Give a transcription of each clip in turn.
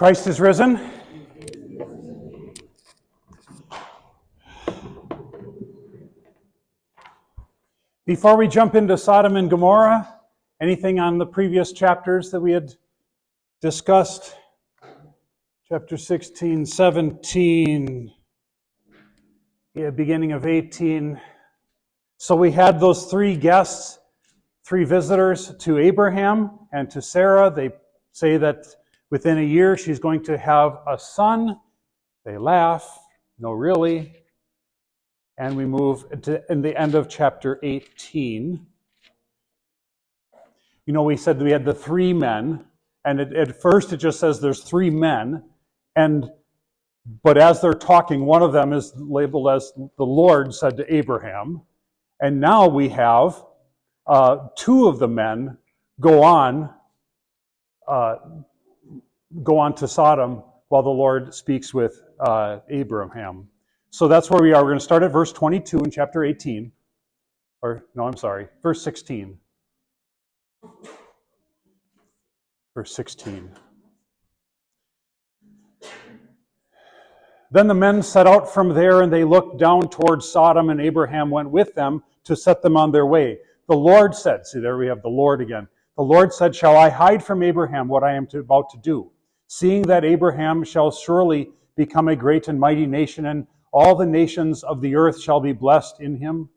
Christ is risen. Before we jump into Sodom and Gomorrah, anything on the previous chapters that we had discussed? Chapter 16, 17, beginning of 18. So we had those three guests, three visitors to Abraham and to Sarah. They say that within a year she's going to have a son. They laugh. No, really. And we move to in the end of chapter 18. You know, we said we had the three men, and at first it just says there's three men, but as they're talking, one of them is labeled as the Lord said to Abraham. And now we have two of the men go on to Sodom while the Lord speaks with Abraham. So that's where we are. We're going to start at verse 22 in chapter 18. Verse 16. Verse 16. Then the men set out from there, and they looked down towards Sodom, and Abraham went with them to set them on their way. The Lord said, see, there we have the Lord again. The Lord said, shall I hide from Abraham what I am about to do? Seeing that Abraham shall surely become a great and mighty nation, and all the nations of the earth shall be blessed in him.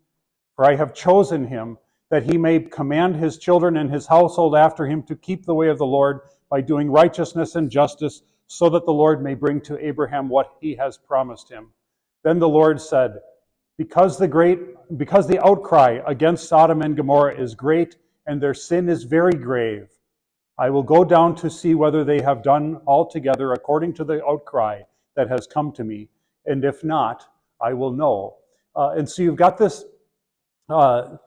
For I have chosen him, that he may command his children and his household after him to keep the way of the Lord by doing righteousness and justice, so that the Lord may bring to Abraham what he has promised him. Then the Lord said, because the outcry against Sodom and Gomorrah is great, and their sin is very grave, I will go down to see whether they have done altogether according to the outcry that has come to me, and if not, I will know. And so you've got this, the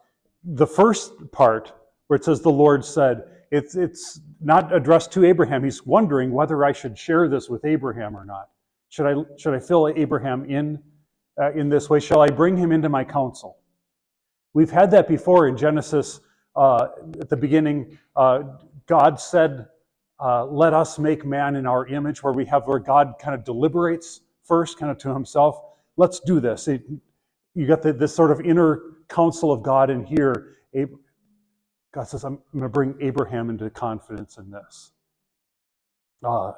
first part where it says the Lord said, it's not addressed to Abraham. He's wondering whether I should share this with Abraham or not. Should I fill Abraham in this way? Shall I bring him into my counsel? We've had that before in Genesis. At the beginning, God said, let us make man in our image, where God kind of deliberates first, kind of to himself. Let's do this. You got this sort of inner counsel of God in here. God says, I'm going to bring Abraham into confidence in this. And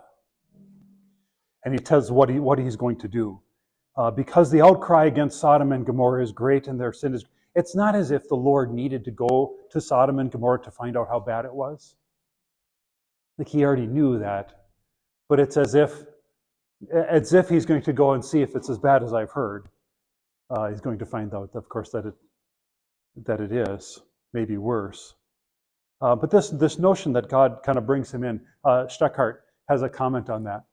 he tells what he's going to do. Because the outcry against Sodom and Gomorrah is great and their sin is... It's not as if the Lord needed to go to Sodom and Gomorrah to find out how bad it was. Like he already knew that. But it's as if he's going to go and see if it's as bad as I've heard. He's going to find out, of course, that it is, maybe worse. But this notion that God kind of brings him in, Steckhart has a comment on that.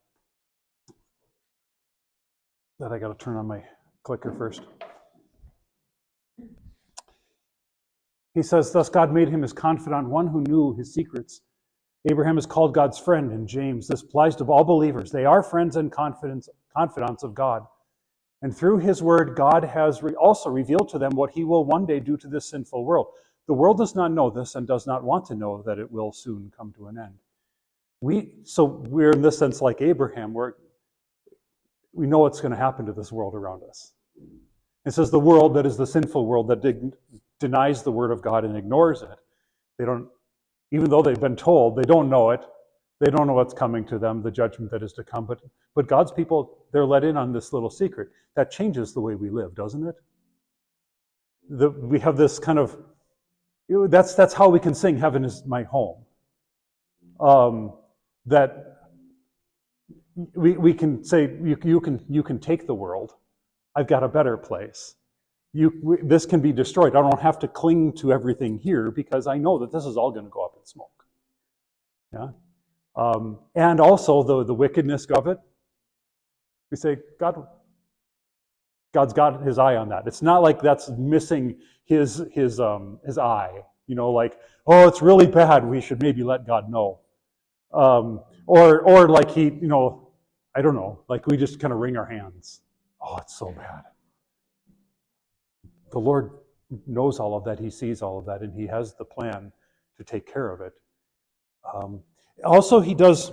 That I got to turn on my clicker first. He says, thus God made him his confidant, one who knew his secrets. Abraham is called God's friend in James. This applies to all believers. They are friends and confidants of God. And through his word, God has also revealed to them what he will one day do to this sinful world. The world does not know this and does not want to know that it will soon come to an end. We're in this sense like Abraham, where we know what's going to happen to this world around us. It says the world that is the sinful world that denies the word of God and ignores it. They don't, even though they've been told, they don't know it. They don't know what's coming to them, the judgment that is to come. But God's people, they're let in on this little secret. That changes the way we live, doesn't it? We have this kind of, that's how we can sing "Heaven is my home." That we can say, you can take the world. I've got a better place. This can be destroyed. I don't have to cling to everything here because I know that this is all going to go up in smoke. Yeah. And also the wickedness of it. We say God's got his eye on that. It's not like that's missing his eye. Like, oh, it's really bad. We should maybe let God know. Or like he, I don't know, like we just kind of wring our hands. Oh, it's so bad. The Lord knows all of that. He sees all of that, and he has the plan to take care of it. Also, he does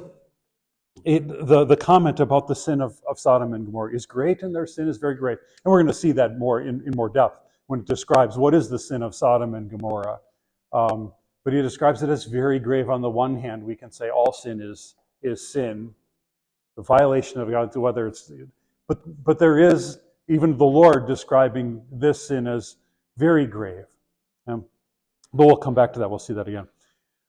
The comment about the sin of Sodom and Gomorrah is great, and their sin is very great. And we're going to see that more in more depth when it describes what is the sin of Sodom and Gomorrah. But he describes it as very grave. On the one hand, we can say all sin is sin, the violation of God, whether it's... But there is even the Lord describing this sin as very grave. But we'll come back to that. We'll see that again.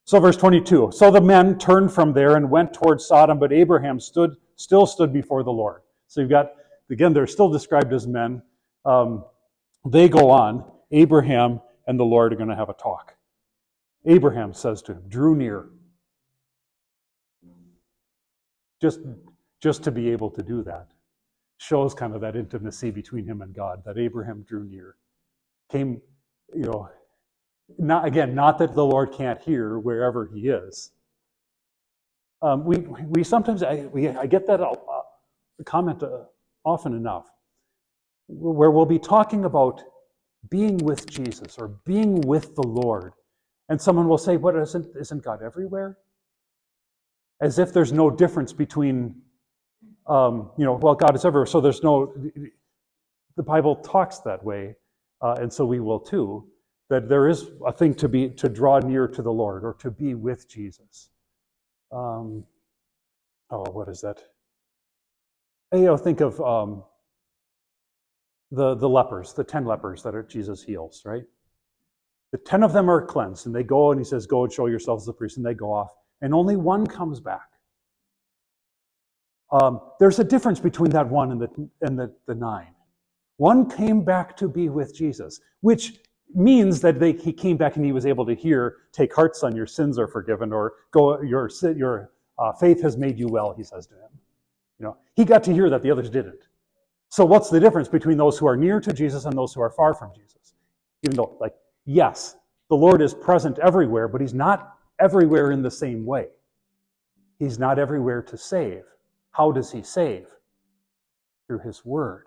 So verse 22, so the men turned from there and went towards Sodom, but Abraham still stood before the Lord. So you've got, again, they're still described as men. They go on. Abraham and the Lord are going to have a talk. Abraham says to him, drew near. Just to be able to do that shows kind of that intimacy between him and God, that Abraham drew near. Came, not that the Lord can't hear wherever he is. We sometimes, I get that comment often enough, where we'll be talking about being with Jesus or being with the Lord, and someone will say, "What isn't God everywhere?" As if there's no difference between, well, God is everywhere, so there's no. The Bible talks that way, and so we will too. That there is a thing to draw near to the Lord or to be with Jesus. What is that? Think of the lepers, the 10 lepers that Jesus heals, right? The 10 of them are cleansed, and they go, and he says, "Go and show yourselves to the priest," and they go off, and only one comes back. There's a difference between that one and the 9. One came back to be with Jesus, which means that he came back and he was able to hear, "Take heart, son, your sins are forgiven," or "Go, your faith has made you well," he says to him. He got to hear that, the others didn't. So what's the difference between those who are near to Jesus and those who are far from Jesus? Even though, yes, the Lord is present everywhere, but he's not everywhere in the same way. He's not everywhere to save. How does he save? Through his word.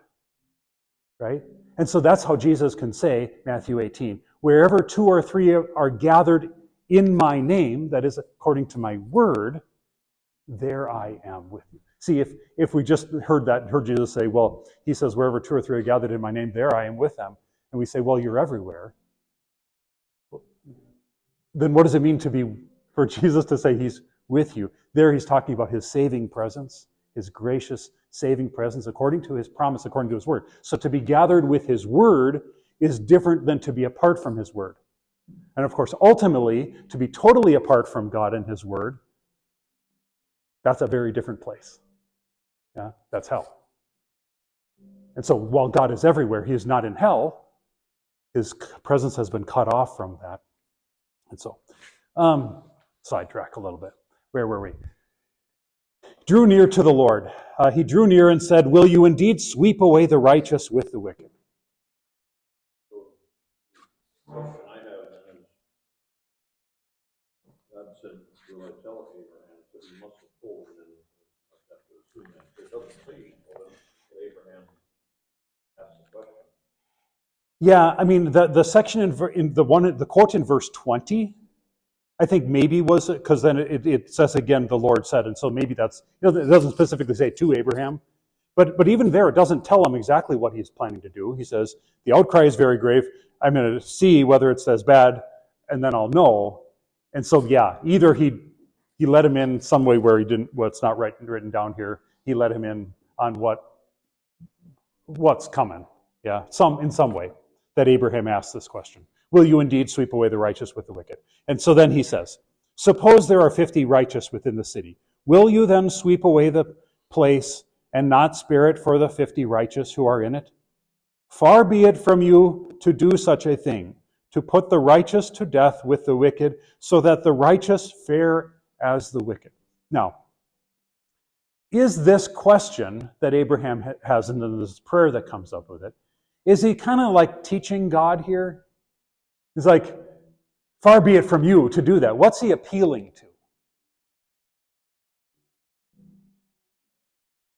Right? And so that's how Jesus can say, Matthew 18, wherever 2 or 3 are gathered in my name, that is according to my word, there I am with you. See, if we just heard Jesus say, well, he says, wherever 2 or 3 are gathered in my name, there I am with them. And we say, well, you're everywhere. Then what does it mean for Jesus to say he's with you? There he's talking about his saving presence, his gracious saving presence according to his promise, according to his word. So to be gathered with his word is different than to be apart from his word. And of course, ultimately, to be totally apart from God and his word, that's a very different place. Yeah, that's hell. And so while God is everywhere, he is not in hell. His presence has been cut off from that. And so, sidetrack a little bit. Where were we? Drew near to the Lord. He drew near and said, "Will you indeed sweep away the righteous with the wicked?" The question I have is, God said, "Will I tell Abraham?" So he must have told him, and I have to assume that it doesn't say that Abraham asked the question. Yeah, I mean the section in the quote in verse 20, I think maybe was it, because then it says again, the Lord said, and so maybe that's, it doesn't specifically say to Abraham, but even there it doesn't tell him exactly what he's planning to do. He says, the outcry is very grave. I'm going to see whether it says bad, and then I'll know. And so yeah, either he let him in some way where he didn't, well, it's not written down here. He let him in on what's coming. Yeah, in some way that Abraham asked this question. Will you indeed sweep away the righteous with the wicked? And so then he says, suppose there are 50 righteous within the city. Will you then sweep away the place and not spare it for the 50 righteous who are in it? Far be it from you to do such a thing, to put the righteous to death with the wicked, so that the righteous fare as the wicked. Now, is this question that Abraham has, and then this prayer that comes up with it, is he kind of like teaching God here? He's like, far be it from you to do that. What's he appealing to?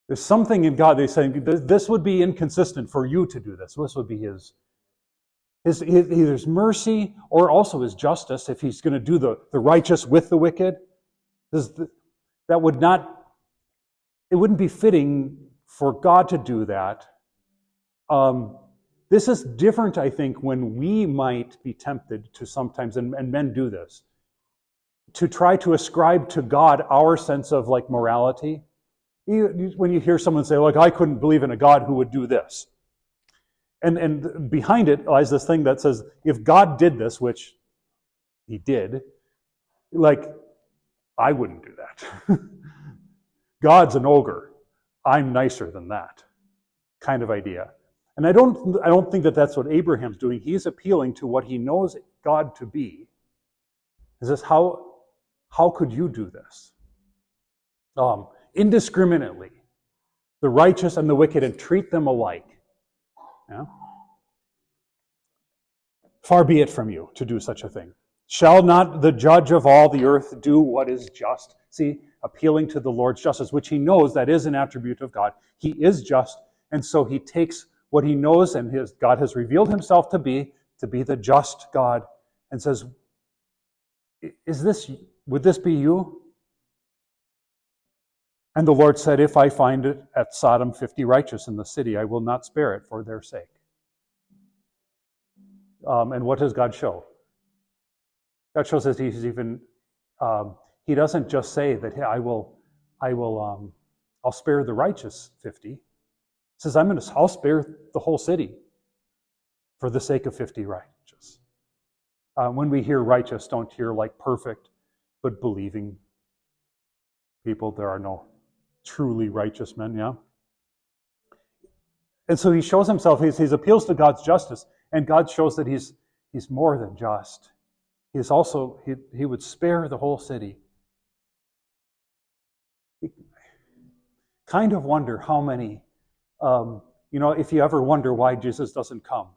There's something in God that's saying, this would be inconsistent for you to do this. This would be his either his mercy or also his justice if he's going to do the righteous with the wicked. That would not it wouldn't be fitting for God to do that. This is different, I think, when we might be tempted to sometimes, and men do this, to try to ascribe to God our sense of like morality. When you hear someone say, like, I couldn't believe in a God who would do this. And behind it lies this thing that says, if God did this, which he did, like, I wouldn't do that. God's an ogre. I'm nicer than that kind of idea. And I don't think that that's what Abraham's doing. He's appealing to what he knows God to be. Is this how could you do this? Indiscriminately, the righteous and the wicked, and treat them alike. Yeah? Far be it from you to do such a thing. Shall not the judge of all the earth do what is just? See, appealing to the Lord's justice, which he knows that is an attribute of God. He is just, and so he takes what he knows and God has revealed himself to be the just God, and says, would this be you? And the Lord said, if I find it at Sodom 50 righteous in the city, I will not spare it for their sake. And what does God show? God shows that he's even, he doesn't just say that, hey, I'll spare the righteous 50. He says, I'll spare the whole city for the sake of 50 righteous. When we hear righteous, don't hear like perfect, but believing people. There are no truly righteous men, yeah? And so he shows himself, he appeals to God's justice, and God shows that he's more than just. He's also, he would spare the whole city. You kind of wonder how many, if you ever wonder why Jesus doesn't come.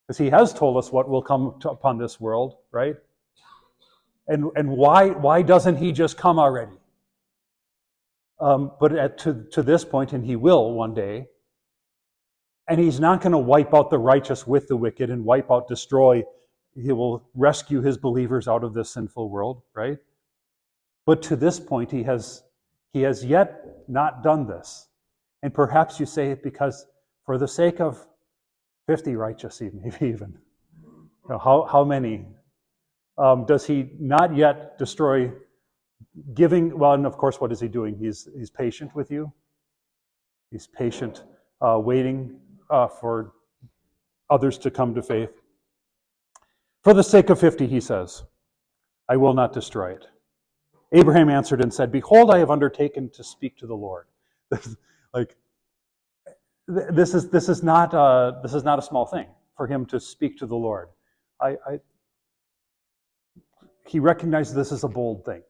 Because he has told us what will come upon this world, right? And why doesn't he just come already? But to this point, and he will one day, and he's not going to wipe out the righteous with the wicked and destroy. He will rescue his believers out of this sinful world, right? But to this point, he has yet not done this. And perhaps you say it because for the sake of 50 righteous, maybe even. How many? Does he not yet destroy giving? Well, and of course, what is he doing? He's patient with you. He's patient, waiting for others to come to faith. For the sake of 50, he says, I will not destroy it. Abraham answered and said, behold, I have undertaken to speak to the Lord. This is not a small thing for him to speak to the Lord. He recognizes this as a bold thing.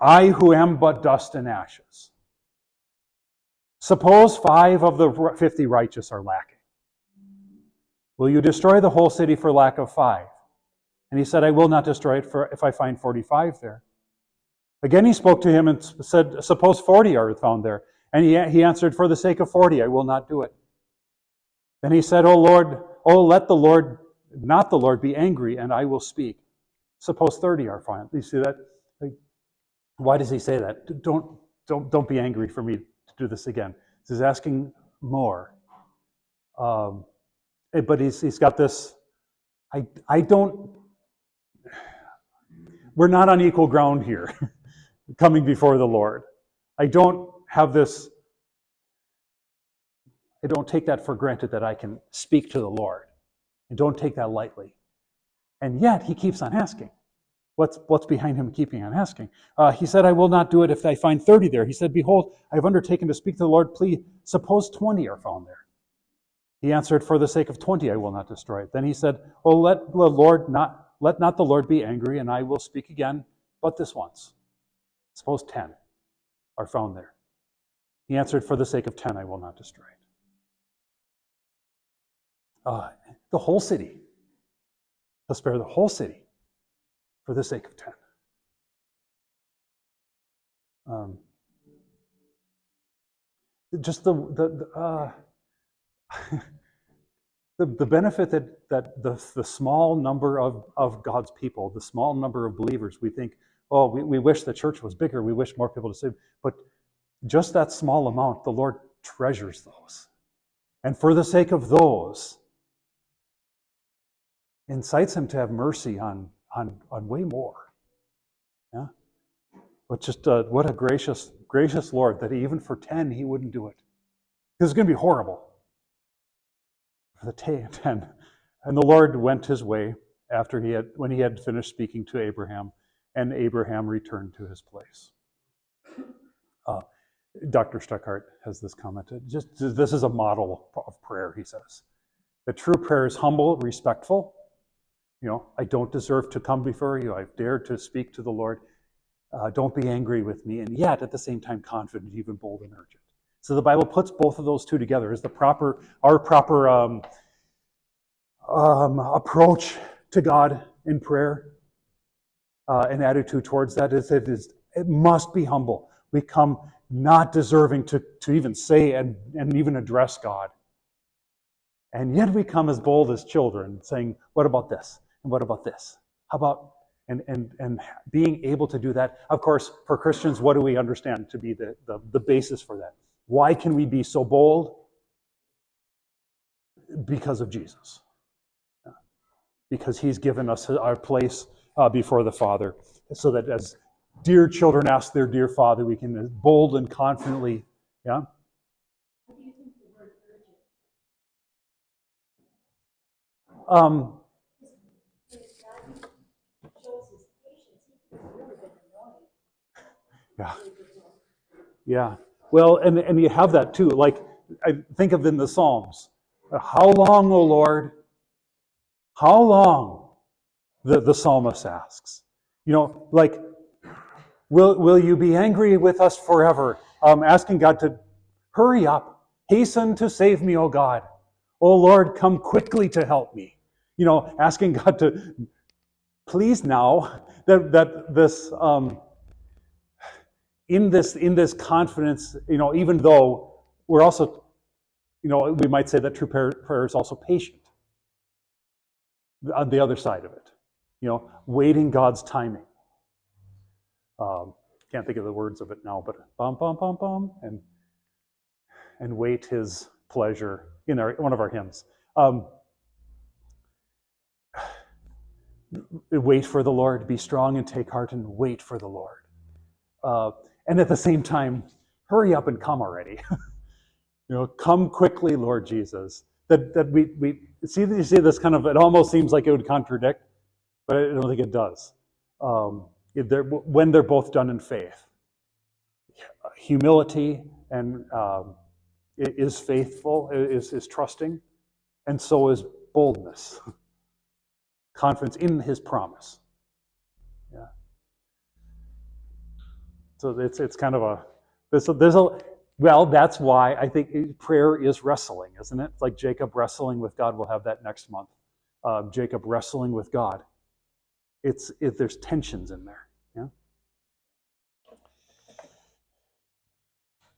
I who am but dust and ashes. Suppose 5 of the 50 righteous are lacking. Will you destroy the whole city for lack of 5? And he said, I will not destroy it if I find 45 there. Again he spoke to him and said, suppose 40 are found there. And he answered, for the sake of 40, I will not do it. Then he said, let not the Lord be angry, and I will speak. Suppose 30 are found. You see that? Why does he say that? Don't be angry for me to do this again. He's asking more. But he's got this, we're not on equal ground here, coming before the Lord. I don't take that for granted that I can speak to the Lord. I don't take that lightly. And yet, he keeps on asking. What's behind him keeping on asking? He said, I will not do it if I find 30 there. He said, behold, I have undertaken to speak to the Lord. Please, suppose 20 are found there. He answered, for the sake of 20, I will not destroy it. Then he said, let not the Lord be angry, and I will speak again, but this once. Suppose 10 are found there. He answered, for the sake of 10, I will not destroy it. The whole city. He'll spare the whole city for the sake of 10. Just the benefit that the small number of God's people, the small number of believers, we think, we wish the church was bigger, we wish more people to save. But just that small amount, the Lord treasures those. And for the sake of those, incites him to have mercy on way more. Yeah? But just what a gracious Lord that even for 10 he wouldn't do it. Because it's going to be horrible for the 10. And the Lord went his way when he had finished speaking to Abraham, and Abraham returned to his place. Dr. Stuckart has this comment. This is a model of prayer, he says. The true prayer is humble, respectful. I don't deserve to come before you. I've dared to speak to the Lord. Don't be angry with me. And yet, at the same time, confident, even bold and urgent. So the Bible puts both of those two together as our proper approach to God in prayer. An attitude towards that is it must be humble. We come not deserving to even say and even address God. And yet we come as bold as children, saying, what about this? And what about this? How about, and being able to do that. Of course, for Christians, what do we understand to be the basis for that? Why can we be so bold? Because of Jesus. Because he's given us our place before the Father, so that as dear children ask their dear Father, we can bold and confidently, yeah? What do you think the word urgent? If God shows his patience, he could have really been annoying. Yeah. Yeah. Well, and you have that too. Like, I think of in the Psalms. How long, O Lord? How long? The psalmist asks. Like, will you be angry with us forever? Asking God to hurry up, hasten to save me, O God. O Lord, come quickly to help me. Asking God to please now that this in this confidence, even though we're also, we might say that true prayer is also patient. On the other side of it, waiting God's timing. Can't think of the words of it now, but bum bum bum bum, and wait His pleasure in one of our hymns. Wait for the Lord, be strong and take heart, and wait for the Lord. And at the same time, hurry up and come already. Come quickly, Lord Jesus. That we see this kind of, it almost seems like it would contradict, but I don't think it does. When they're both done in faith. Humility and is faithful, is trusting, and so is boldness. Confidence in His promise. Yeah. So it's kind of well, that's why I think prayer is wrestling, isn't it? It's like Jacob wrestling with God. We'll have that next month. Jacob wrestling with God. There's tensions in there. Yeah.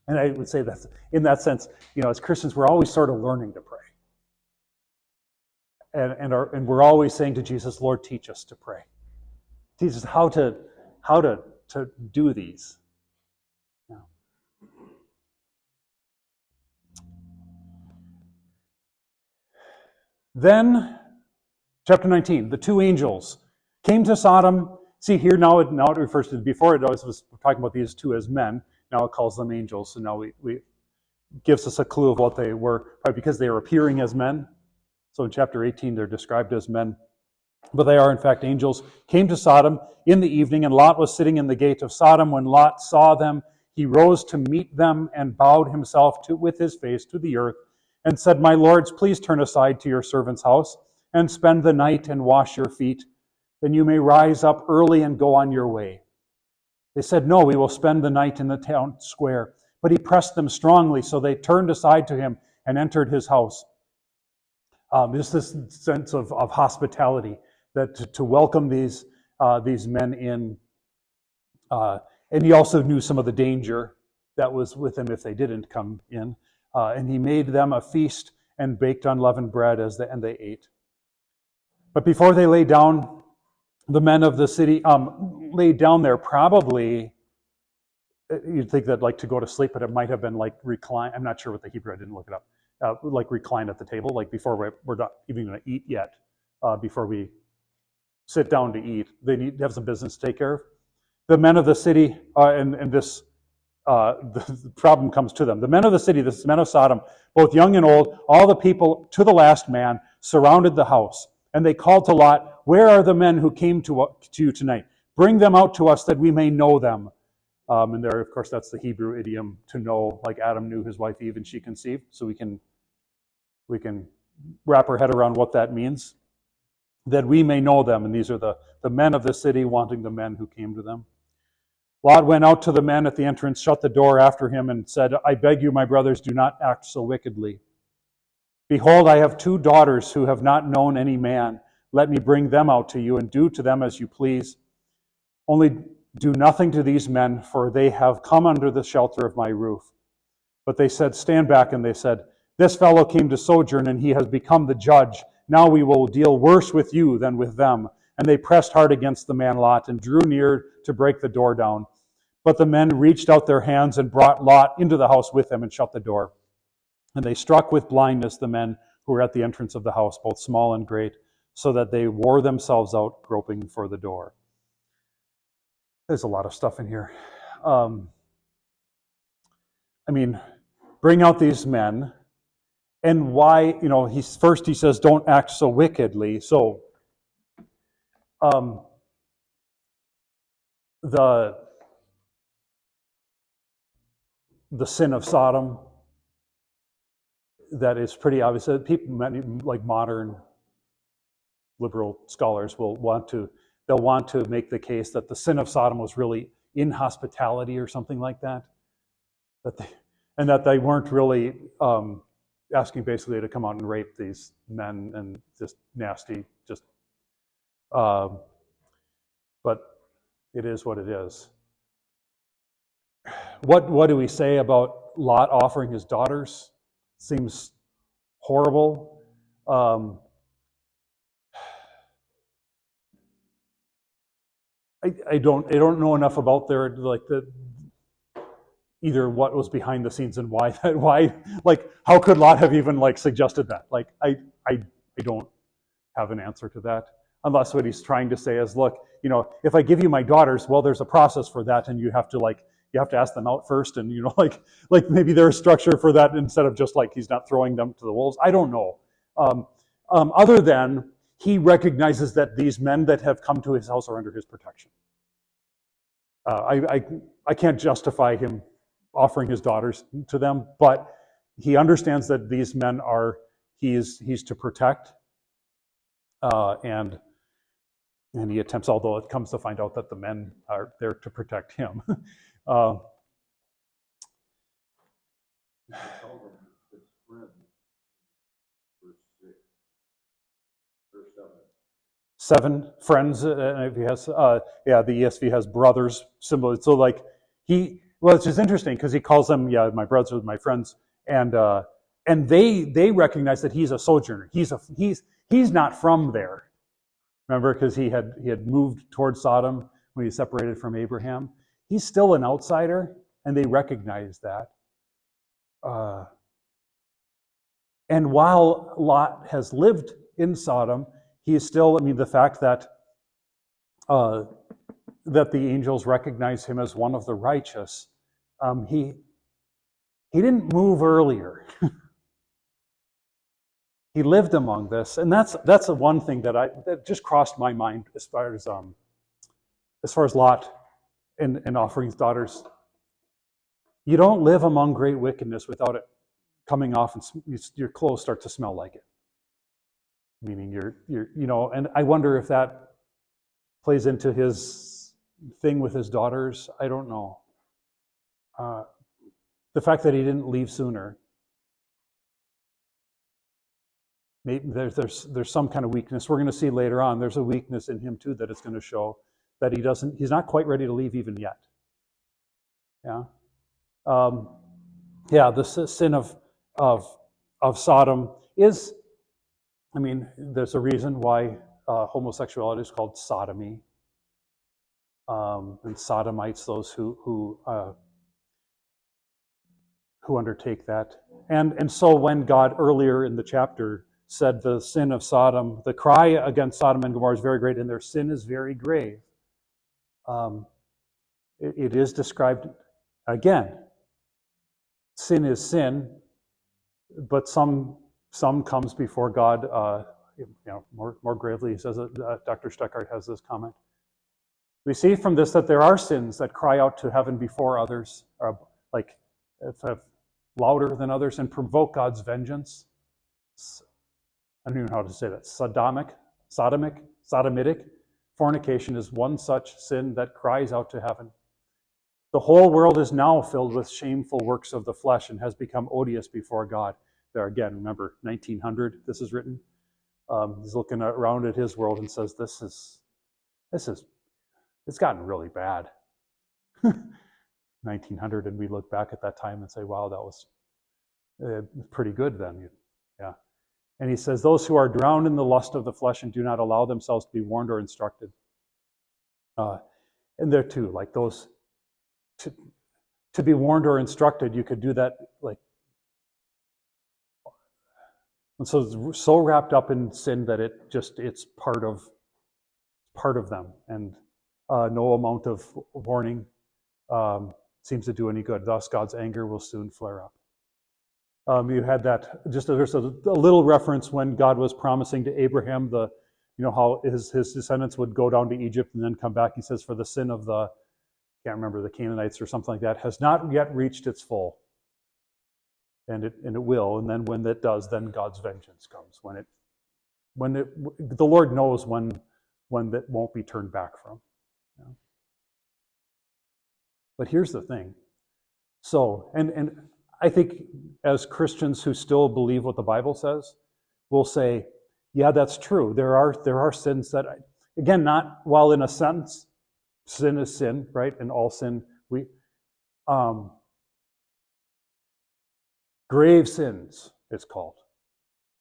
And I would say that in that sense, as Christians, we're always sort of learning to pray. And we're always saying to Jesus, Lord, teach us to pray. Teach us how to do these. Yeah. Then, chapter 19, the two angels came to Sodom. See here now it refers to, before it always was talking about these two as men. Now it calls them angels. So now we gives us a clue of what they were, probably because they were appearing as men. So in chapter 18, they're described as men. But they are, in fact, angels. Came to Sodom in the evening, and Lot was sitting in the gate of Sodom. When Lot saw them, he rose to meet them and bowed himself with his face to the earth and said, My lords, please turn aside to your servant's house and spend the night and wash your feet. Then you may rise up early and go on your way. They said, No, we will spend the night in the town square. But he pressed them strongly, so they turned aside to him and entered his house. There's this sense of hospitality, that to welcome these men in. And he also knew some of the danger that was with them if they didn't come in. And he made them a feast and baked unleavened bread and they ate. But before they lay down, the men of the city laid down there, probably you'd think that like to go to sleep, but it might have been like recline. I'm not sure what the Hebrew, I didn't look it up. Like recline at the table, like before we're not even going to eat yet, before we sit down to eat. They need to have some business to take care of. The men of the city, and this, the problem comes to them. The men of the city, the men of Sodom, both young and old, all the people to the last man, surrounded the house. And they called to Lot, "Where are the men who came to you tonight? Bring them out to us that we may know them." And there, of course, that's the Hebrew idiom to know, like Adam knew his wife Eve and she conceived. So we can wrap our head around what that means. That we may know them. And these are the men of the city wanting the men who came to them. Lot went out to the men at the entrance, shut the door after him, and said, "I beg you, my brothers, do not act so wickedly. Behold, I have 2 daughters who have not known any man. Let me bring them out to you, and do to them as you please. Only do nothing to these men, for they have come under the shelter of my roof." But they said, "Stand back." And they said, "This fellow came to sojourn, and he has become the judge. Now we will deal worse with you than with them." And they pressed hard against the man Lot, and drew near to break the door down. But the men reached out their hands and brought Lot into the house with them and shut the door. And they struck with blindness the men who were at the entrance of the house, both small and great, so that they wore themselves out groping for the door. There's a lot of stuff in here. Bring out these men. And why, he says, don't act so wickedly. So, the sin of Sodom, that is pretty obvious. People, like modern liberal scholars, will want to make the case that the sin of Sodom was really inhospitality or something like that, and that they weren't really asking basically to come out and rape these men and just nasty, but it is what it is. What do we say about Lot offering his daughters? Seems horrible. I don't know enough about either what was behind the scenes and why how could Lot have even suggested that? I don't have an answer to that, unless what he's trying to say is, look, if I give you my daughters, well, there's a process for that, and you have to ask them out first, and maybe there's structure for that instead of just he's not throwing them to the wolves. I don't know. Other than he recognizes that these men that have come to his house are under his protection. I can't justify him offering his daughters to them, but he understands that these men he's to protect, and he attempts, although it comes to find out that the men are there to protect him. Seven friends, if he has, the ESV has brothers, similar. So it's just interesting because he calls them, my brothers, my friends, and they recognize that he's a sojourner. He's not from there. Remember, because he had moved towards Sodom when he separated from Abraham. He's still an outsider, and they recognize that. And while Lot has lived in Sodom, he is still, the fact that the angels recognize him as one of the righteous, he didn't move earlier. He lived among this, and that's the one thing that just crossed my mind as far as Lot and offering his daughters. You don't live among great wickedness without it coming off, and your clothes start to smell like it. Meaning and I wonder if that plays into his thing with his daughters. I don't know. The fact that he didn't leave sooner. Maybe there's some kind of weakness. We're going to see later on. There's a weakness in him too that it's going to show that he's not quite ready to leave even yet. Yeah. The sin of Sodom is. There's a reason why homosexuality is called sodomy, and sodomites, those who who undertake that. And so when God earlier in the chapter said the sin of Sodom, the cry against Sodom and Gomorrah is very great, and their sin is very grave. It is described again. Sin is sin, but some comes before God. More gravely, he says. Dr. Stuckart has this comment. We see from this that there are sins that cry out to heaven before others, like louder than others, and provoke God's vengeance. I don't even know how to say that. Sodomitic. Fornication is one such sin that cries out to heaven. The whole world is now filled with shameful works of the flesh and has become odious before God. There again, remember, 1900, this is written. He's looking around at his world and says, it's gotten really bad. 1900, and we look back at that time and say, wow, that was pretty good then. Yeah. And he says, those who are drowned in the lust of the flesh and do not allow themselves to be warned or instructed. And there too, like those, to be warned or instructed, you could do that like, and so wrapped up in sin that it's part of them, and no amount of warning seems to do any good. Thus, God's anger will soon flare up. You had that. There's a little reference when God was promising to Abraham how his descendants would go down to Egypt and then come back. He says, for the sin of the Canaanites or something like that has not yet reached its full. And it will, and then when it does, then God's vengeance comes. The Lord knows when that won't be turned back from. Yeah. But here's the thing. So, and I think as Christians who still believe what the Bible says, we'll say, yeah, that's true. There are sins that, again, not while in a sense, sin is sin, right? And all sin, grave sins, it's called.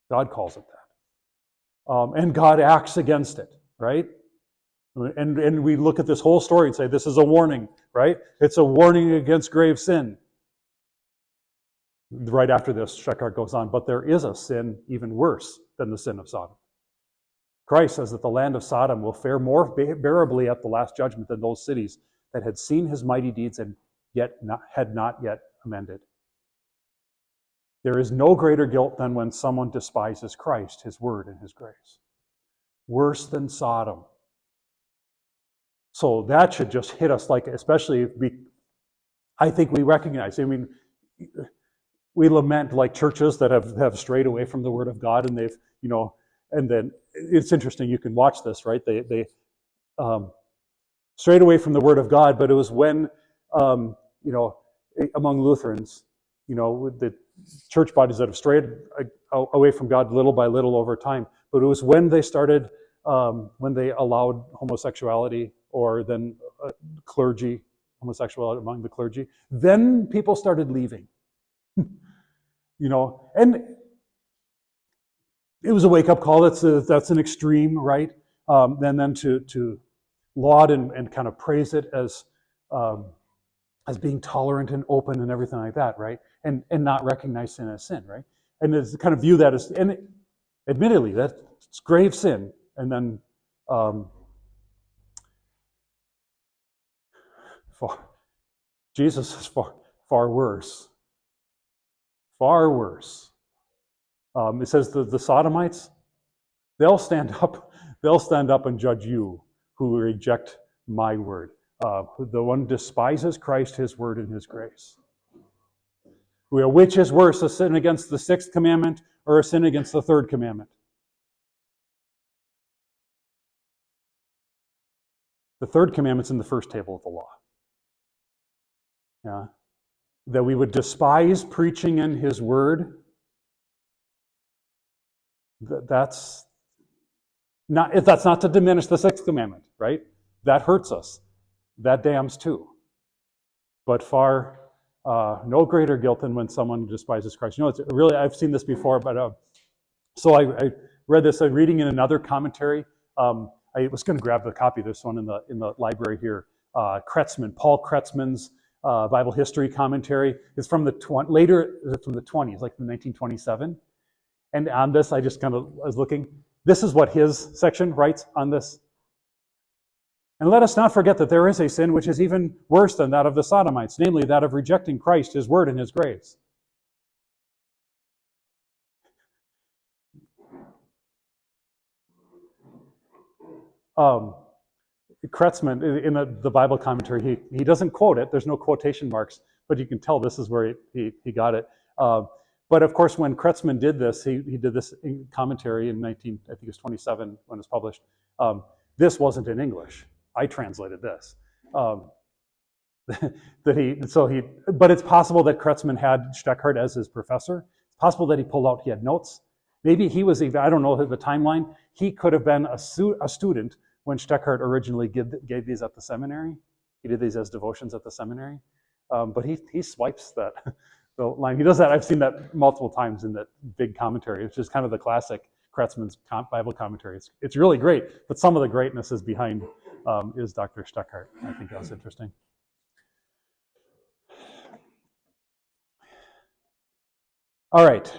God calls it that. And God acts against it, right? And we look at this whole story and say, this is a warning, right? It's a warning against grave sin. Right after this, Shekhar goes on, but there is a sin even worse than the sin of Sodom. Christ says that the land of Sodom will fare more bearably at the last judgment than those cities that had seen his mighty deeds and had not yet amended. There is no greater guilt than when someone despises Christ, his word, and his grace. Worse than Sodom. So that should just hit us, like, especially if I think we recognize. I mean, we lament like churches that have strayed away from the word of God, and they've, and then it's interesting. You can watch this, right? They strayed away from the word of God, but it was when, among Lutherans, the church bodies that have strayed away from God little by little over time. But it was when they started, when they allowed homosexuality, or then homosexuality among the clergy, then people started leaving. And it was a wake-up call. That's an extreme, right? And then to laud and kind of praise it as being tolerant and open and everything like that, right? And not recognize sin as sin, right? And to kind of view that as, and admittedly, that's grave sin. And then Jesus is far worse. Far worse. It says the Sodomites, they'll stand up and judge you who reject my word. The one despises Christ, his word, and his grace. Which is worse, a sin against the sixth commandment or a sin against the third commandment? The third commandment's in the first table of the law. Yeah. That we would despise preaching in his word. That's not to diminish the sixth commandment, right? That hurts us. That damns too. But far no greater guilt than when someone despises Christ. It's really, I've seen this before, but so I read this. I'm reading in another commentary. I was going to grab the copy of this one in the library here. Paul Kretzmann's Bible history commentary. It's from the later from the 20s, like from 1927. And on this, I just kind of was looking. This is what his section writes on this. And let us not forget that there is a sin which is even worse than that of the Sodomites, namely that of rejecting Christ, his word, and his grace. Kretzmann, in the Bible commentary, he doesn't quote it. There's no quotation marks, but you can tell this is where he got it. But of course, when Kretzmann did this, he did this in commentary in I think it was 27 when it was published. This wasn't in English. I translated this. But it's possible that Kretzmann had Steckhart as his professor. It's possible that he had notes. Maybe he was even, I don't know the timeline. He could have been a student when Steckhart originally gave these at the seminary. He did these as devotions at the seminary. But he swipes the line. He does that. I've seen that multiple times in that big commentary. It's just kind of the classic Kretzmann's Bible commentary. It's really great, but some of the greatness is behind is Dr. Steckhart. I think that was interesting. All right.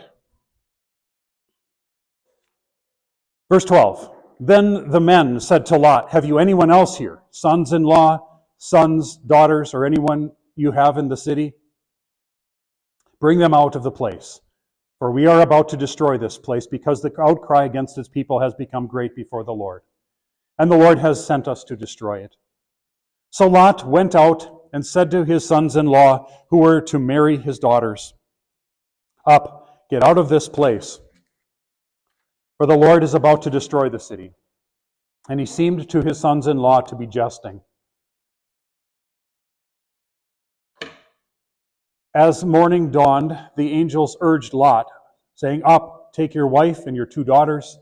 Verse 12. Then the men said to Lot, have you anyone else here, sons-in-law, sons, daughters, or anyone you have in the city? Bring them out of the place, for we are about to destroy this place, because the outcry against its people has become great before the Lord, and the Lord has sent us to destroy it. So Lot went out and said to his sons-in-law, who were to marry his daughters, up, get out of this place, for the Lord is about to destroy the city. And he seemed to his sons-in-law to be jesting. As morning dawned, the angels urged Lot, saying, up, take your wife and your 2 daughters,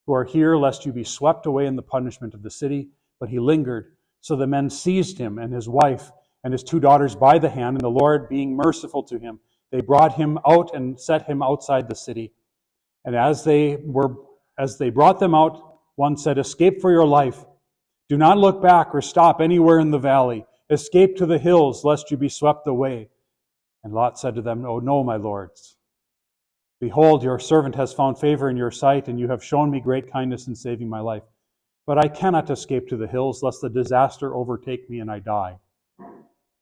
who are here, lest you be swept away in the punishment of the city. But he lingered. So the men seized him and his wife and his 2 daughters by the hand, and the Lord, being merciful to him, they brought him out and set him outside the city. And as they brought them out, one said, escape for your life. Do not look back or stop anywhere in the valley. Escape to the hills, lest you be swept away. And Lot said to them, oh no, my lords. Behold, your servant has found favor in your sight, and you have shown me great kindness in saving my life. But I cannot escape to the hills, lest the disaster overtake me and I die.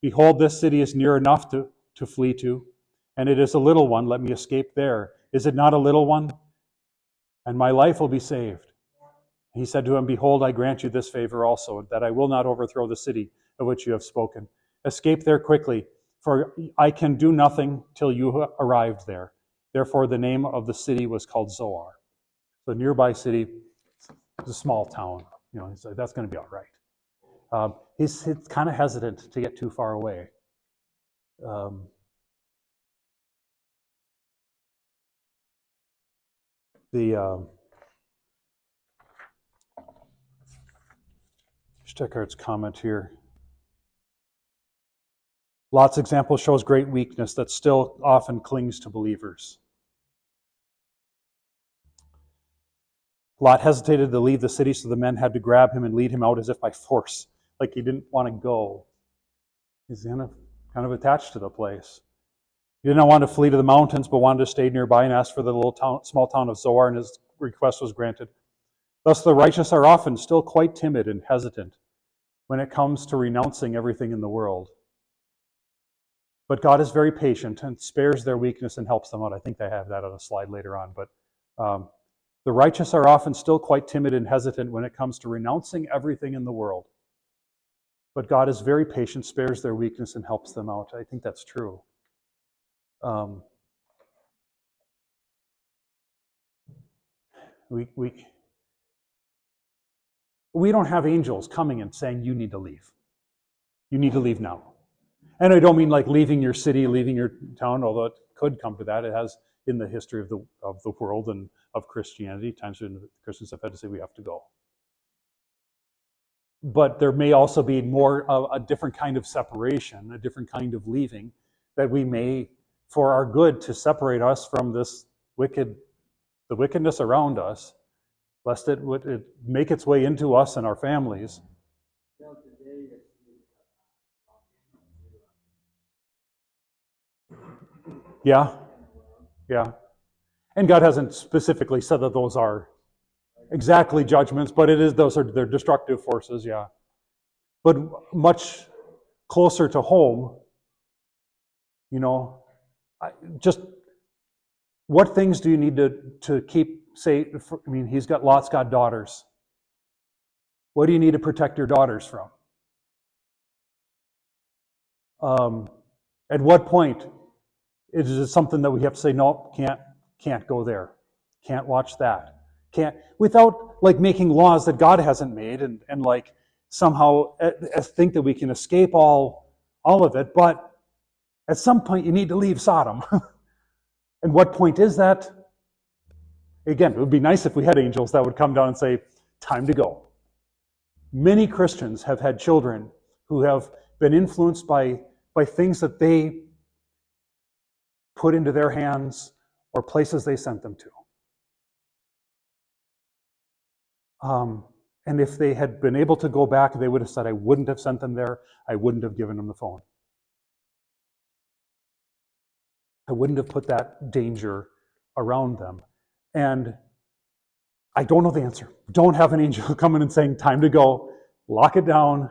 Behold, this city is near enough to flee to, and it is a little one. Let me escape there. Is it not a little one? And my life will be saved. He said to him, behold, I grant you this favor also, that I will not overthrow the city of which you have spoken. Escape there quickly, for I can do nothing till you arrived there. Therefore the name of the city was called Zoar. So nearby city, it's a small town. He's like, that's going to be all right. He's kind of hesitant to get too far away. Steckhart's comment here. Lot's example shows great weakness that still often clings to believers. Lot hesitated to leave the city, so the men had to grab him and lead him out as if by force, like he didn't want to go. He's kind of attached to the place. He did not want to flee to the mountains, but wanted to stay nearby and asked for the small town of Zoar, and his request was granted. Thus, the righteous are often still quite timid and hesitant when it comes to renouncing everything in the world. But God is very patient and spares their weakness and helps them out. I think they have that on a slide later on. But the righteous are often still quite timid and hesitant when it comes to renouncing everything in the world. But God is very patient, spares their weakness, and helps them out. I think that's true. We don't have angels coming and saying, you need to leave. You need to leave now. And I don't mean like leaving your city, leaving your town, although it could come to that. It has in the history of the world and of Christianity, times when Christians have had to say we have to go. But there may also be more of a different kind of separation, a different kind of leaving, that we may, for our good, to separate us from this the wickedness around us, lest it would make its way into us and our families. Yeah, yeah. And God hasn't specifically said that those are exactly judgments, but they're destructive forces, yeah. But much closer to home, just what things do you need to keep, Lot's got daughters. What do you need to protect your daughters from? At what point is it something that we have to say, no, can't go there, can't watch that, can't, without like making laws that God hasn't made and like somehow think that we can escape all of it, but at some point you need to leave Sodom. And what point is that? Again, it would be nice if we had angels that would come down and say, time to go. Many Christians have had children who have been influenced by things that they put into their hands or places they sent them to. And if they had been able to go back, they would have said, I wouldn't have sent them there. I wouldn't have given them the phone. I wouldn't have put that danger around them. And I don't know the answer. Don't have an angel coming and saying, time to go, lock it down.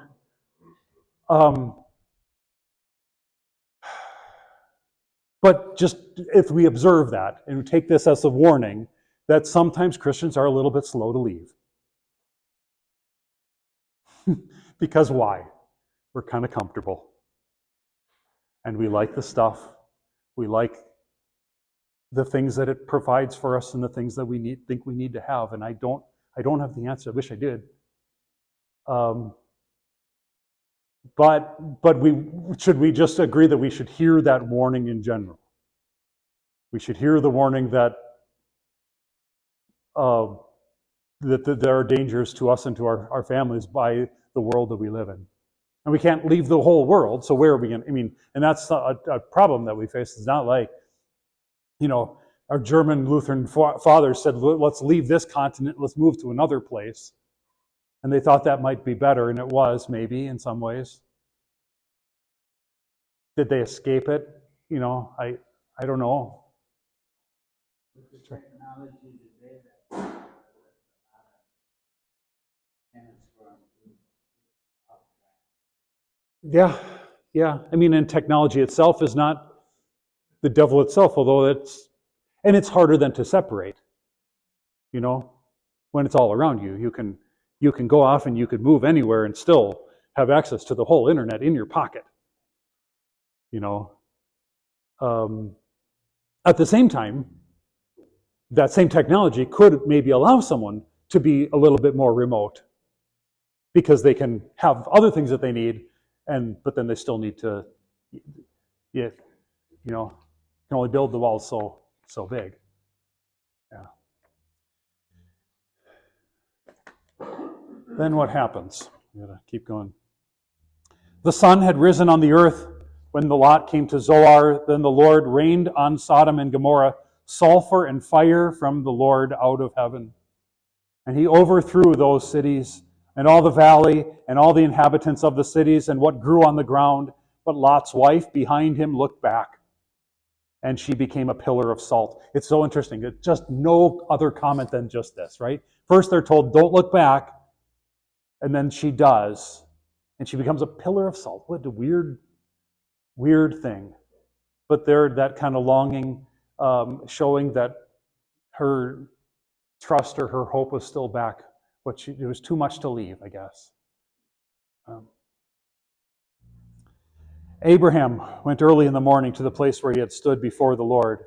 But just if we observe that and we take this as a warning, that sometimes Christians are a little bit slow to leave. Because why? We're kind of comfortable. And we like the stuff. We like the things that it provides for us and the things that we think we need to have. And I don't have the answer. I wish I did. But should we just agree that we should hear that warning in general? We should hear the warning that there are dangers to us and to our families by the world that we live in. And we can't leave the whole world, so where are we going to, and that's a problem that we face. It's not like, our German Lutheran fathers said, let's leave this continent, let's move to another place. And they thought that might be better, and it was, maybe, in some ways. Did they escape it? I don't know. With the technology today that Yeah. And technology itself is not the devil itself, although it's harder than to separate. When it's all around you, you can go off and you could move anywhere and still have access to the whole internet in your pocket. At the same time, that same technology could maybe allow someone to be a little bit more remote because they can have other things that they need, but then they still need to, can only build the walls so big. Yeah. Then what happens? We gotta keep going. The sun had risen on the earth when the lot came to Zoar. Then the Lord rained on Sodom and Gomorrah sulfur and fire from the Lord out of heaven. And he overthrew those cities and all the valley and all the inhabitants of the cities and what grew on the ground. But Lot's wife behind him looked back, and she became a pillar of salt. It's so interesting. It's just no other comment than just this, right? First they're told, don't look back. And then she does. And she becomes a pillar of salt. What a weird thing. But there, that kind of longing, showing that her trust or her hope was still back. It was too much to leave, I guess. Abraham went early in the morning to the place where he had stood before the Lord.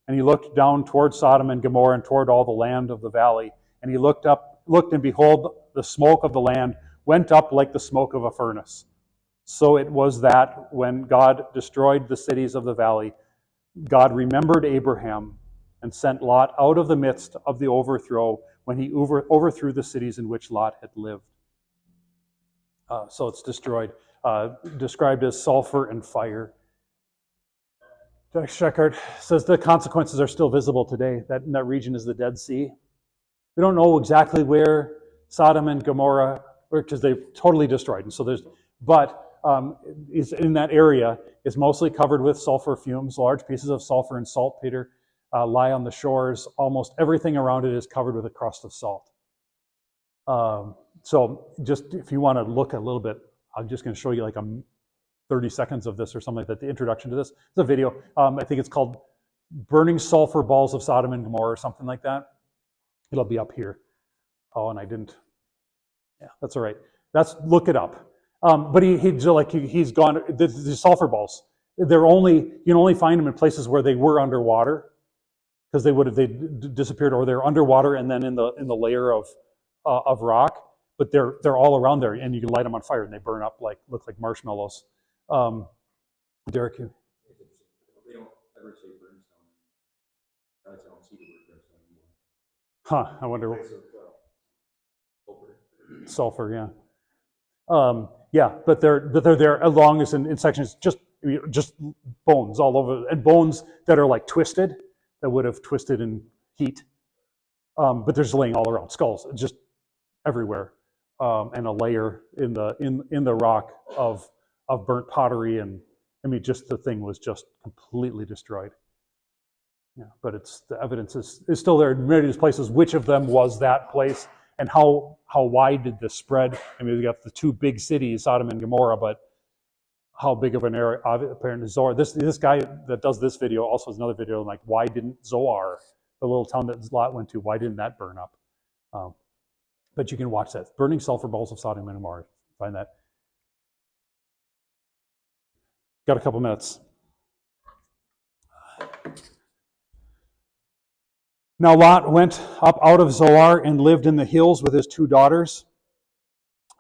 And he looked down toward Sodom and Gomorrah and toward all the land of the valley. And he looked and behold, the smoke of the land went up like the smoke of a furnace. So it was that when God destroyed the cities of the valley, God remembered Abraham and sent Lot out of the midst of the overthrow when he overthrew the cities in which Lot had lived. So it's destroyed, described as sulfur and fire. Jack Sheckard says the consequences are still visible today. That region is the Dead Sea. We don't know exactly where Sodom and Gomorrah, because they've totally destroyed. And so but is in that area is mostly covered with sulfur fumes. Large pieces of sulfur and saltpeter lie on the shores. Almost everything around it is covered with a crust of salt. So just if you want to look a little bit, I'm just going to show you like 30 seconds of this or something like that, the introduction to this. It's a video. I think it's called Burning Sulfur Balls of Sodom and Gomorrah or something like that. It'll be up here. Oh, and I didn't. Yeah, that's all right. Look it up. But he's gone. The sulfur balls. You can only find them in places where they were underwater, because they disappeared, or they're underwater and then in the layer of rock. But they're all around there, and you can light them on fire and they burn up look like marshmallows. Derek, They don't ever say brimstone. I don't see the word brimstone anymore. I wonder. Sulfur. Sulfur, yeah. Yeah, but they're there as long as in sections, just bones all over, and bones that are like twisted, that would have twisted in heat. But they're just laying all around, skulls just everywhere, and a layer in the rock of burnt pottery, and I mean, just the thing was just completely destroyed. Yeah, but the evidence is still there in many of these places. Which of them was that place? And how wide did this spread? I mean, we got the two big cities, Sodom and Gomorrah, but how big of an area? Apparently, Zoar. This guy that does this video also has another video like, why didn't Zoar, the little town that Lot went to, why didn't that burn up? But you can watch that. Burning Sulfur Balls of Sodom and Gomorrah. Find that. Got a couple minutes. Now Lot went up out of Zoar and lived in the hills with his two daughters,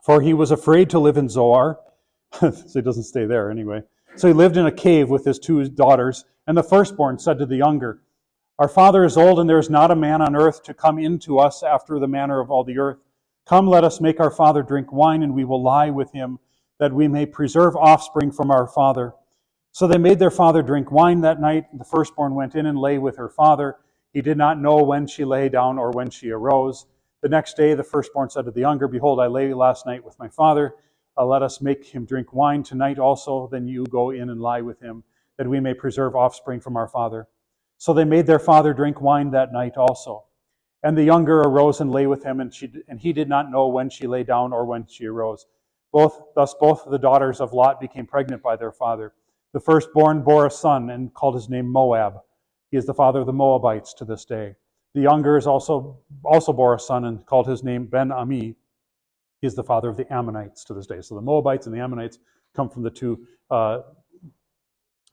for he was afraid to live in Zoar. So he doesn't stay there anyway. So he lived in a cave with his two daughters, and the firstborn said to the younger, "Our father is old, and there is not a man on earth to come in to us after the manner of all the earth. Come, let us make our father drink wine, and we will lie with him, that we may preserve offspring from our father." So they made their father drink wine that night. The firstborn went in and lay with her father. He did not know when she lay down or when she arose. The next day the firstborn said to the younger, "Behold, I lay last night with my father. Let us make him drink wine tonight also. Then you go in and lie with him, that we may preserve offspring from our father." So they made their father drink wine that night also. And the younger arose and lay with him, and he did not know when she lay down or when she arose. Thus both the daughters of Lot became pregnant by their father. The firstborn bore a son and called his name Moab. He is the father of the Moabites to this day. The younger is also bore a son and called his name Ben-Ami. He is the father of the Ammonites to this day. So the Moabites and the Ammonites come from the two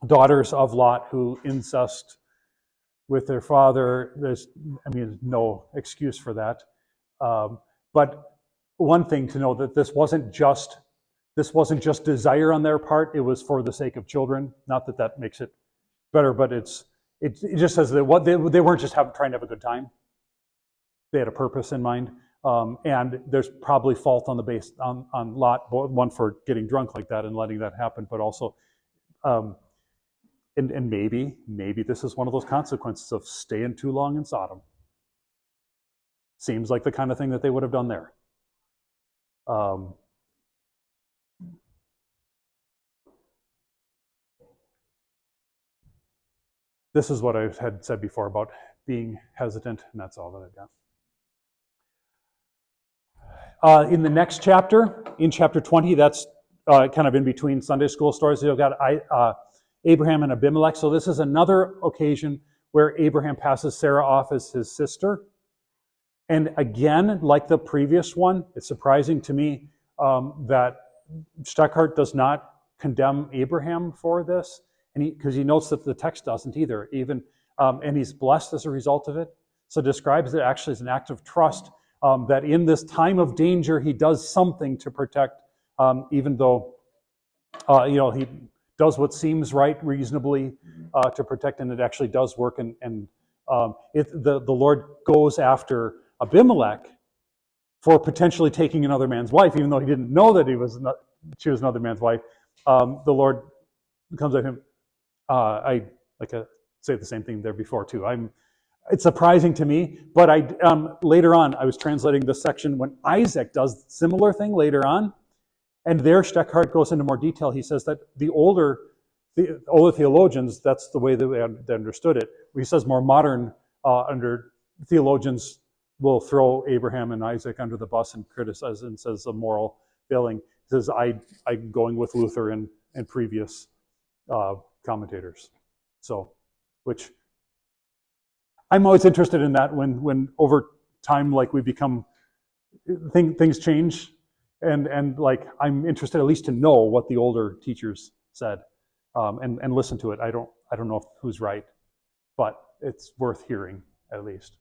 daughters of Lot who incest with their father. There's no excuse for that. But one thing to know, that this wasn't just desire on their part. It was for the sake of children. Not that that makes it better, but it just says that they weren't just trying to have a good time. They had a purpose in mind. And there's probably fault on the base on Lot, one for getting drunk like that and letting that happen, but also, and maybe this is one of those consequences of staying too long in Sodom. Seems like the kind of thing that they would have done there. This is what I had said before about being hesitant, and that's all that I've got. In the next chapter, in chapter 20, that's kind of in between Sunday school stories, you've got Abraham and Abimelech. So this is another occasion where Abraham passes Sarah off as his sister. And again, like the previous one, it's surprising to me that Steckhart does not condemn Abraham for this, and because he notes that the text doesn't either, and he's blessed as a result of it. So describes it actually as an act of trust, that in this time of danger he does something to protect, even though he does what seems right reasonably to protect, and it actually does work. And the Lord goes after Abimelech for potentially taking another man's wife, even though he didn't know that she was another man's wife. The Lord comes at him. I say the same thing there before too. It's surprising to me, but later on I was translating this section when Isaac does similar thing later on, And there Steckhart goes into more detail. He says that the older theologians, that's the way that they understood it. He says more modern under theologians will throw Abraham and Isaac under the bus and criticize and says a moral failing. He says, I'm going with Luther and previous commentators. So, which I'm always interested in that when over time, like we become, things change. And like, I'm interested at least to know what the older teachers said and listen to it. I don't know who's right, but it's worth hearing at least.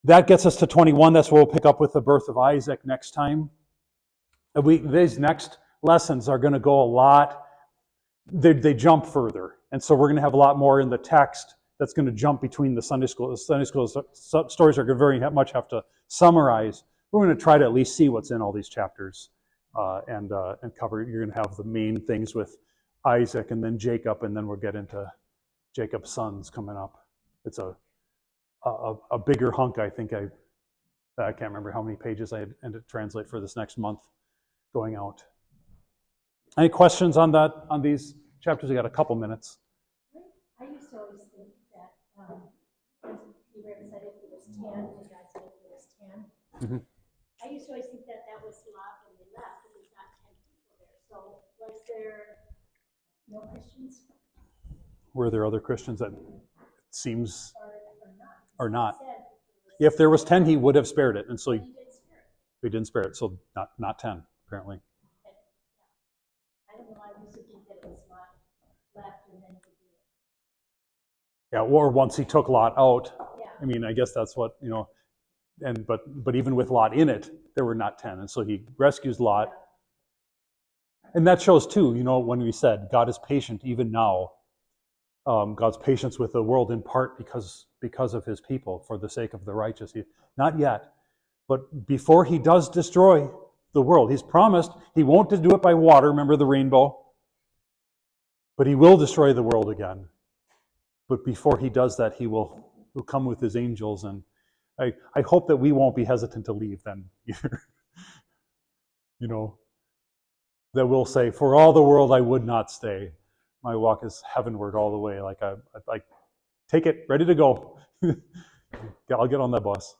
That gets us to 21. That's where we'll pick up with the birth of Isaac next time. These next lessons are going to go a lot. They jump further. And so we're going to have a lot more in the text that's going to jump between the Sunday school. The Sunday school stories are going to very much have to summarize. We're going to try to at least see what's in all these chapters and cover. You're going to have the main things with Isaac and then Jacob, and then we'll get into Jacob's sons coming up. It's a bigger hunk, I think. I can't remember how many pages I had to translate for this next month going out. Any questions on these chapters? We got a couple minutes. I used to always think that, as Abraham said, if it was 10, and God said if it was 10. Mm-hmm. I used to always think that was Lot when they left, and there's not 10 people there. So was there no Christians? Were there other Christians that it seems Or not? or not? Said If there was 10, he would have spared it, and so he didn't spare it. we didn't spare it. So not 10 apparently. I don't know. I used to think that it was Lot left, and then he could do it. Yeah, or once he took Lot out. Yeah. I mean, I guess that's what, and but even with Lot in it, there were not 10. And so he rescues Lot. And that shows too, when we said God is patient even now, God's patience with the world in part because of his people, for the sake of the righteous. Not yet, but before he does destroy the world, he's promised he won't do it by water, remember the rainbow? But he will destroy the world again. But before he does that, he'll come with his angels, and I hope that we won't be hesitant to leave then either. That we'll say, for all the world I would not stay. My walk is heavenward all the way. Like I take it, ready to go. I'll get on that bus.